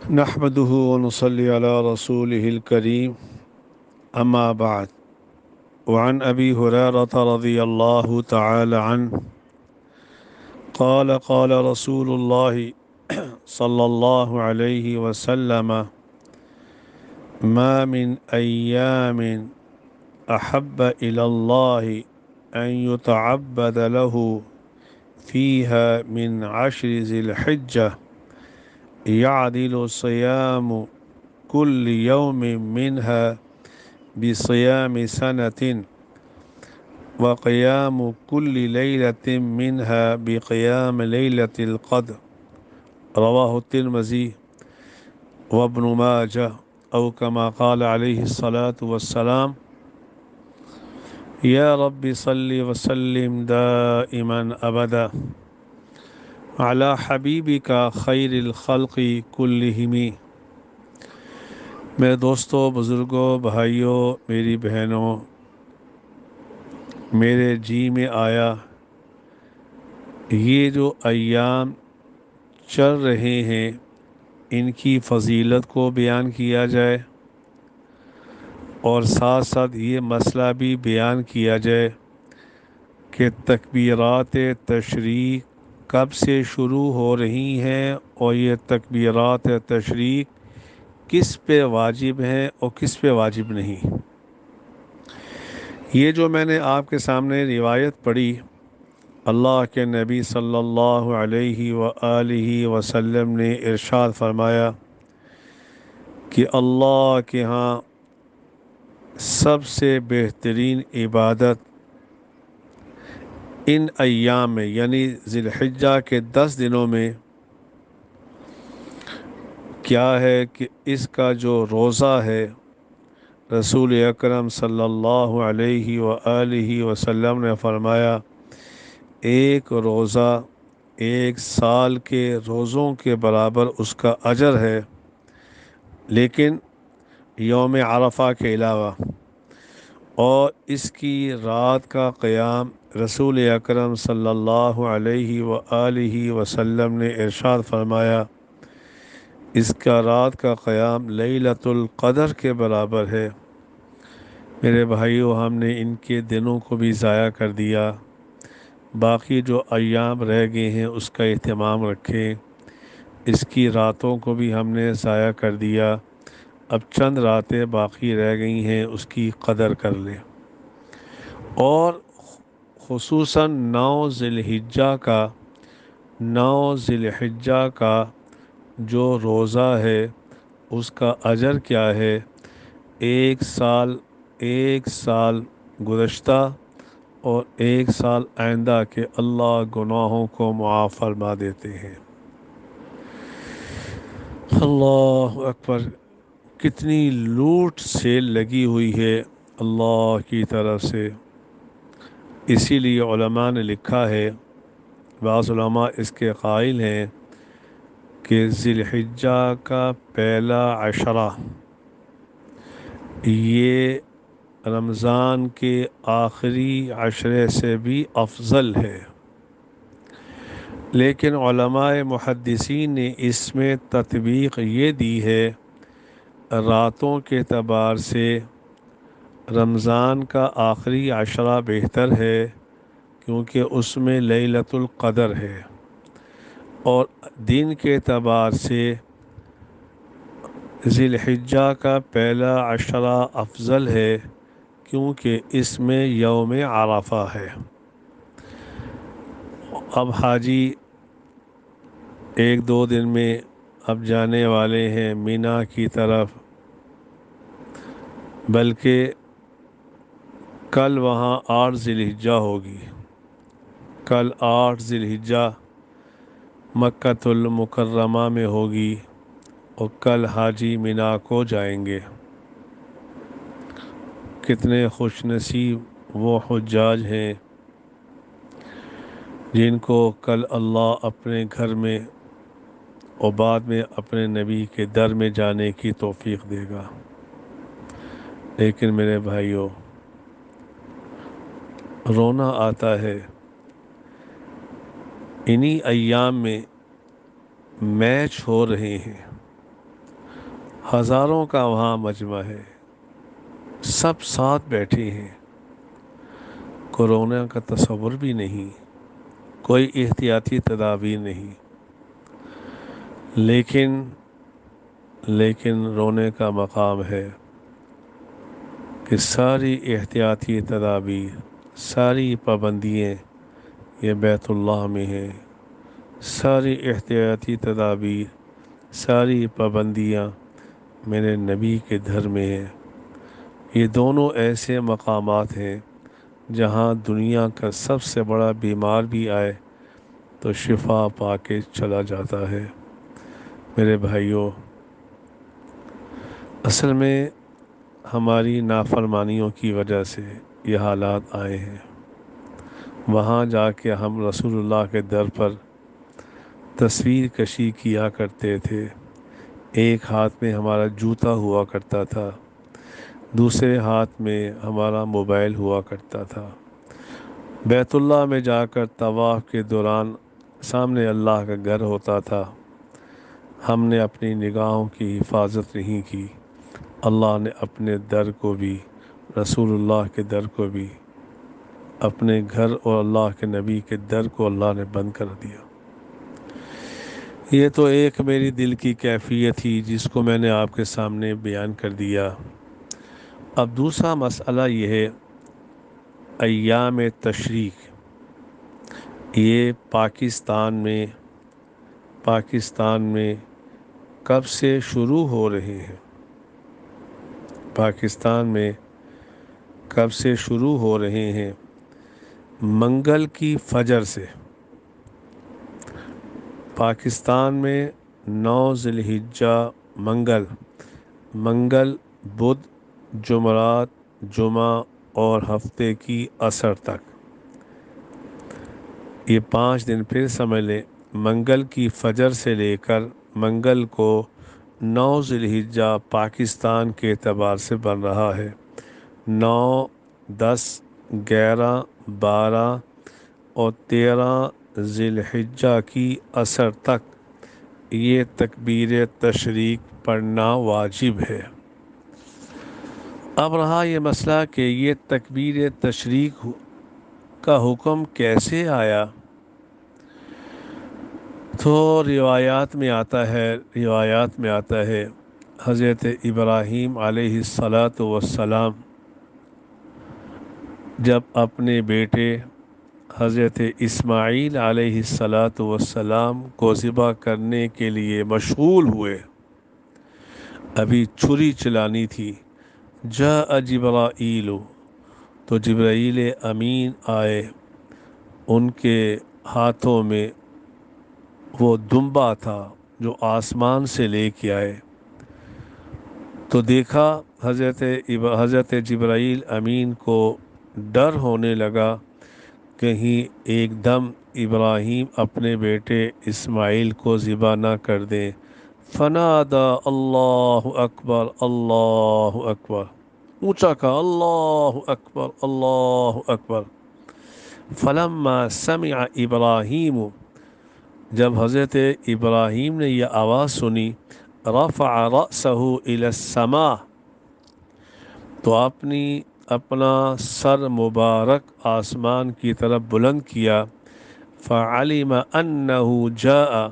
نحمده ونصلي على رسوله الكريم أما بعد وعن أبي هريرة رضي الله تعالى عنه قال رسول الله صلى الله عليه وسلم ما من أيام أحب إلى الله أن يتعبد له فيها من عشر ذي الحجة يعدل صيام كل يوم منها بصيام سنة وقيام كل ليلة منها بقيام ليلة القدر رواه الترمذي وابن ماجه أو كما قال عليه الصلاة والسلام يا رب صل وسلم دائما أبدا على حبيبك خير الخلق كلهم۔ میرے دوستوں، بزرگوں، بھائیوں، میری بہنوں، میرے جی میں آیا یہ جو ایام چل رہے ہیں ان کی فضیلت کو بیان کیا جائے اور ساتھ ساتھ یہ مسئلہ بھی بیان کیا جائے کہ تکبیرات تشریق کب سے شروع ہو رہی ہیں اور یہ تکبیرات تشریق کس پہ واجب ہیں اور کس پہ واجب نہیں۔ یہ جو میں نے آپ کے سامنے روایت پڑھی، اللہ کے نبی صلی اللہ علیہ وآلہ وسلم نے ارشاد فرمایا کہ اللہ کے ہاں سب سے بہترین عبادت ان ایام میں یعنی ذی الحجہ کے 10 دنوں میں کیا ہے کہ اس کا جو روزہ ہے، رسول اکرم صلی اللہ علیہ وآلہ وسلم نے فرمایا ایک روزہ 1 سال کے روزوں کے برابر اس کا اجر ہے، لیکن یوم عرفہ کے علاوہ، اور اس کی رات کا قیام رسول اکرم صلی اللہ علیہ وآلہ وسلم نے ارشاد فرمایا اس کا رات کا قیام لیلۃ القدر کے برابر ہے۔ میرے بھائیو، ہم نے ان کے دنوں کو بھی ضائع کر دیا، باقی جو ایام رہ گئے ہیں اس کا اہتمام رکھیں، اس کی راتوں کو بھی ہم نے ضائع کر دیا، اب چند راتیں باقی رہ گئی ہیں اس کی قدر کر لیں۔ اور خصوصاً 9 ذی الحجہ کا جو روزہ ہے اس کا اجر کیا ہے؟ 1 سال گزشتہ اور 1 سال آئندہ کے اللہ گناہوں کو معاف فرما دیتے ہیں۔ اللہ اکبر! کتنی لوٹ سے لگی ہوئی ہے اللہ کی طرف سے۔ اسی لیے علماء نے لکھا ہے، بعض علماء اس کے قائل ہیں کہ ذی الحجہ کا پہلا عشرہ یہ رمضان کے آخری عشرے سے بھی افضل ہے، لیکن علماء محدثین نے اس میں تطبیق یہ دی ہے راتوں کے اعتبار سے رمضان کا آخری عشرہ بہتر ہے، کیونکہ اس میں لیلۃ القدر ہے، اور دن کے اعتبار سے ذی الحجہ کا پہلا عشرہ افضل ہے، کیونکہ اس میں یوم عرفہ ہے۔ اب حاجی 1-2 دن میں اب جانے والے ہیں مینا کی طرف، بلکہ کل وہاں 8 ذی الحجہ ہوگی، کل 8 ذی الحجہ مکۃ المکرمہ میں ہوگی، اور کل حاجی مینا کو جائیں گے۔ کتنے خوش نصیب وہ حجاج ہیں جن کو کل اللہ اپنے گھر میں اور بعد میں اپنے نبی کے در میں جانے کی توفیق دے گا۔ لیکن میرے بھائیوں، رونا آتا ہے، انہی ایام میں میچ ہو رہے ہیں، ہزاروں کا وہاں مجمع ہے، سب ساتھ بیٹھے ہیں، کورونا کا تصور بھی نہیں، کوئی احتیاطی تدابیر نہیں، لیکن رونے کا مقام ہے کہ ساری احتیاطی تدابیر، ساری پابندیاں یہ بیت اللہ میں ہیں، ساری احتیاطی تدابیر، ساری پابندیاں میرے نبی کے گھر میں ہیں۔ یہ دونوں ایسے مقامات ہیں جہاں دنیا کا سب سے بڑا بیمار بھی آئے تو شفا پا کے چلا جاتا ہے۔ میرے بھائیوں، اصل میں ہماری نافرمانیوں کی وجہ سے یہ حالات آئے ہیں۔ وہاں جا کے ہم رسول اللہ کے در پر تصویر کشی کیا کرتے تھے، ایک ہاتھ میں ہمارا جوتا ہوا کرتا تھا، دوسرے ہاتھ میں ہمارا موبائل ہوا کرتا تھا، بیت اللہ میں جا کر طواف کے دوران سامنے اللہ کا گھر ہوتا تھا، ہم نے اپنی نگاہوں کی حفاظت نہیں کی، اللہ نے اپنے در کو بھی، رسول اللہ کے در کو بھی، اپنے گھر اور اللہ کے نبی کے در کو اللہ نے بند کر دیا۔ یہ تو ایک میری دل کی کیفیت تھی جس کو میں نے آپ کے سامنے بیان کر دیا۔ اب دوسرا مسئلہ یہ ہے ایام تشریق، یہ پاکستان میں کب سے شروع ہو رہے ہیں؟ پاکستان میں کب سے شروع ہو رہے ہیں؟ منگل کی فجر سے۔ پاکستان میں 9 ذی الحجہ منگل، بدھ، جمعرات، جمعہ اور ہفتے کی عصر تک، یہ 5 دن پھر سمجھ لیں، منگل کی فجر سے لے کر منگل کو 9 ذی الحجہ پاکستان کے اعتبار سے بن رہا ہے۔ 9، 10، 11، 12 اور 13 ذی الحجہ کی عصر تک یہ تکبیر تشریق پڑھنا واجب ہے۔ اب رہا یہ مسئلہ کہ یہ تکبیر تشریق کا حکم کیسے آیا، تو روایات میں آتا ہے حضرت ابراہیم علیہ السلام جب اپنے بیٹے حضرت اسماعیل علیہ السلام کو ذبح کرنے کے لیے مشغول ہوئے، ابھی چھری چلانی تھی، جاء جبرائیل، تو جبرائیل امین آئے، ان کے ہاتھوں میں وہ دمبا تھا جو آسمان سے لے کے آئے، تو دیکھا حضرت جبرائیل امین کو ڈر ہونے لگا کہیں ایک دم ابراہیم اپنے بیٹے اسماعیل کو ذبح نہ کر دیں، فنادا اللہ اکبر اللہ اکبر، اونچا کہا اللہ اکبر اللہ اکبر، فلما سمع ابراہیم، جب حضرت ابراہیم نے یہ آواز سنی، رفع رأسہ الی السماء، تو اپنا سر مبارک آسمان کی طرف بلند کیا، فعلم انہ جاء،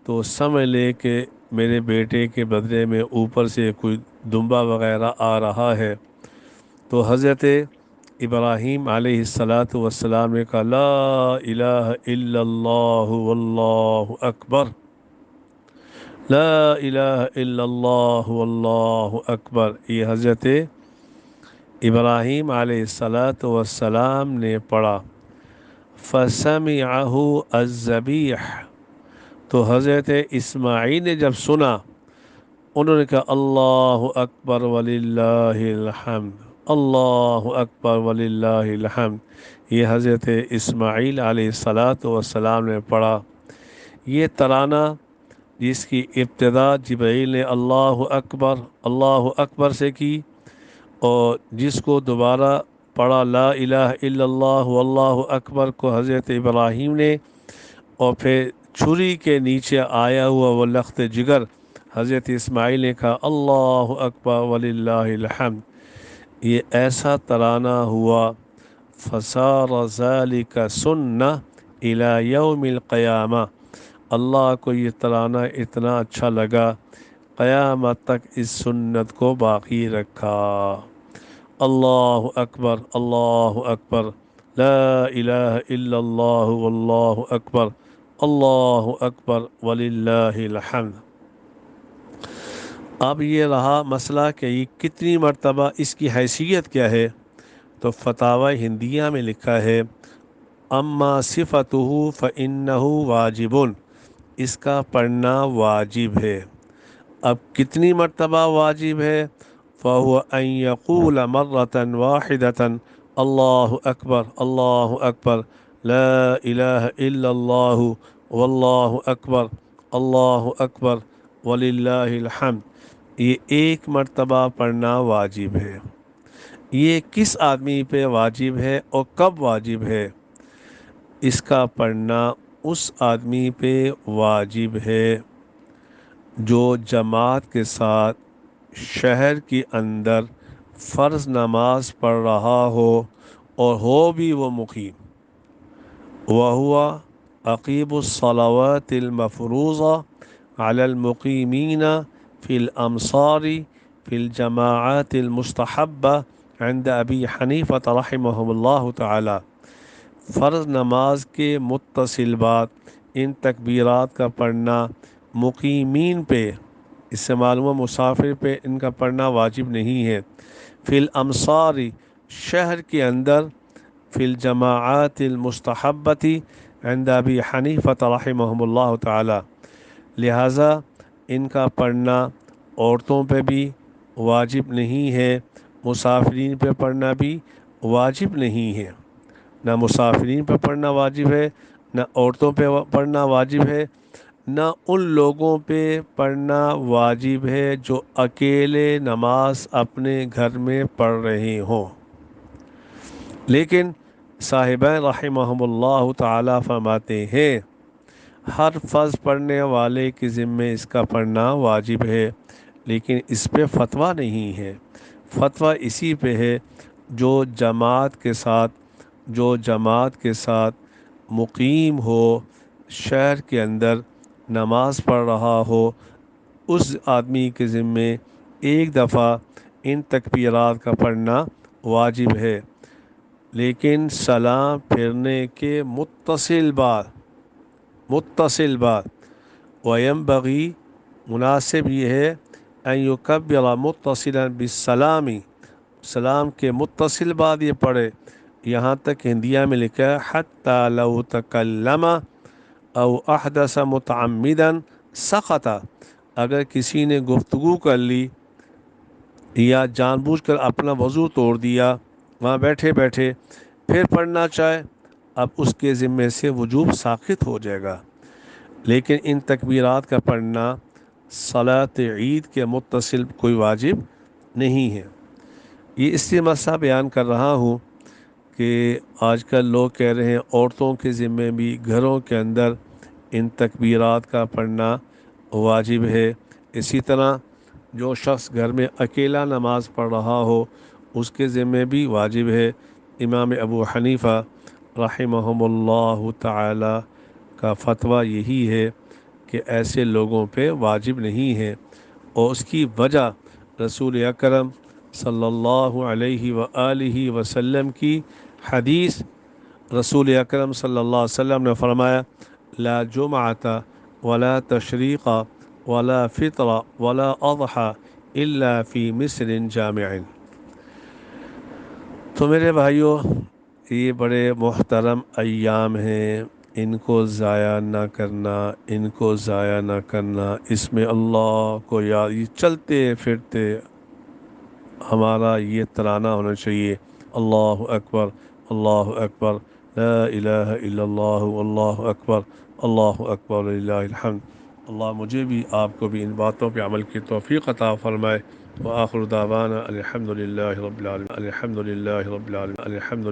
تو سمجھ لے کہ میرے بیٹے کے بدلے میں اوپر سے کوئی دمبا وغیرہ آ رہا ہے، تو حضرت ابراہیم علیہ السلام نے کہا لا الہ الا اللہ واللہ اکبر، لا الہ الا اللہ واللہ اکبر، یہ حضرت ابراہیم علیہ السلام نے پڑھا، فسمعہ الذبیح، تو حضرت اسماعیل نے جب سنا، انہوں نے کہا اللہ اکبر وللہ الحمد، اللہ اکبر وللہ الحمد، یہ حضرت اسماعیل علیہ السلام نے پڑھا۔ یہ ترانہ جس کی ابتدا جبرائیل نے اللہ اکبر سے کی، اور جس کو دوبارہ پڑھا لا الہ الا اللہ واللہ اکبر کو حضرت ابراہیم نے، اور پھر چھری کے نیچے آیا ہوا وہ لخت جگر حضرت اسماعیل نے کہا اللہ اکبر وللہ الحمد، یہ ایسا ترانہ ہوا، فصار ذلك سنہ الی یوم القیامہ، اللہ کو یہ ترانہ اتنا اچھا لگا، قیامت تک اس سنت کو باقی رکھا۔ اللہ اکبر، اللہ اکبر، لا الہ الا اللہ واللہ اکبر، اللہ اکبر وللہ الحمد۔ اب یہ رہا مسئلہ کہ یہ کتنی مرتبہ، اس کی حیثیت کیا ہے؟ تو فتاوی ہندیہ میں لکھا ہے اما صفتہ فإنہ واجب، اس کا پڑھنا واجب ہے۔ اب کتنی مرتبہ واجب ہے؟ فهو ان يقول مرة واحدة اللہ اکبر، اللہ اکبر، لا الہ الا اللہ واللہ اکبر، اللہ اکبر وللہ الحمد، یہ ایک مرتبہ پڑھنا واجب ہے۔ یہ کس آدمی پہ واجب ہے اور کب واجب ہے؟ اس کا پڑھنا اس آدمی پہ واجب ہے جو جماعت کے ساتھ شہر کے اندر فرض نماز پڑھ رہا ہو اور ہو بھی وہ مقیم، وَهُوَ عقیب الصلوات المفروضہ علی المقیمین فی الامصار فی الجماعات المستحبہ عند ابی حنیفہ رحمہ اللہ تعالی، فرض نماز کے متصل بعد ان تکبیرات کا پڑھنا مقیمین پہ، اس سے معلوم ہے مسافر پہ ان کا پڑھنا واجب نہیں ہے، فی الامصار شہر کے اندر، فی الجماعات المستحبتی عند ابی حنیفہ رحمہ اللہ تعالی، لہذا ان کا پڑھنا عورتوں پہ بھی واجب نہیں ہے، مسافرین پہ پڑھنا بھی واجب نہیں ہے، نہ مسافرین پہ پڑھنا واجب ہے، نہ عورتوں پہ پڑھنا واجب ہے، نہ ان لوگوں پہ پڑھنا واجب ہے جو اکیلے نماز اپنے گھر میں پڑھ رہے ہوں۔ لیکن صاحبین رحمہم اللہ تعالی فرماتے ہیں ہر فرض پڑھنے والے کے ذمے اس کا پڑھنا واجب ہے، لیکن اس پہ فتویٰ نہیں ہے۔ فتویٰ اسی پہ ہے جو جماعت کے ساتھ مقیم ہو، شہر کے اندر نماز پڑھ رہا ہو، اس آدمی کے ذمے ایک دفعہ ان تکبیرات کا پڑھنا واجب ہے، لیکن سلام پھرنے کے متصل بعد وینبغی، مناسب یہ ہے ان یکبر متصلا بالسلام، سلام کے متصل بعد یہ پڑھے، یہاں تک ہندیہ میں لکھا ہے حتی لو تکلم او احدث متعمدا سقط، اگر کسی نے گفتگو کر لی یا جان بوجھ کر اپنا وضو توڑ دیا وہاں بیٹھے بیٹھے پھر پڑھنا چاہے، اب اس کے ذمے سے وجوب ساقط ہو جائے گا، لیکن ان تکبیرات کا پڑھنا صلاۃ عید کے متصل کوئی واجب نہیں ہے۔ یہ اس لیے مسئلہ بیان کر رہا ہوں کہ آج کل لوگ کہہ رہے ہیں عورتوں کے ذمے بھی گھروں کے اندر ان تکبیرات کا پڑھنا واجب ہے، اسی طرح جو شخص گھر میں اکیلا نماز پڑھ رہا ہو اس کے ذمے بھی واجب ہے۔ امام ابو حنیفہ رحمہم اللہ تعالی کا فتویٰ یہی ہے کہ ایسے لوگوں پہ واجب نہیں ہے، اور اس کی وجہ رسول اکرم صلی اللہ علیہ وآلہ وسلم کی حدیث، رسول اکرم صلی اللہ علیہ وسلم نے فرمایا لا جمعۃ ولا تشریق ولا فطر ولا اضحى الا فی مصر جامع۔ تو میرے بھائیوں، یہ بڑے محترم ایام ہیں، ان کو ضائع نہ کرنا، اس میں اللہ کو یاد، یہ چلتے پھرتے ہمارا یہ ترانہ ہونا چاہیے، اللہ اکبر، اللہ اکبر، لا الہ الا اللہ واللہ اکبر، اللہ اکبر للہ الحمد۔ اللہ مجھے بھی آپ کو بھی ان باتوں پہ عمل کی توفیق عطا فرمائے۔ وآخر دعوانا الحمد للہ رب العالمین، الحمد للہ رب العالمین، الحمد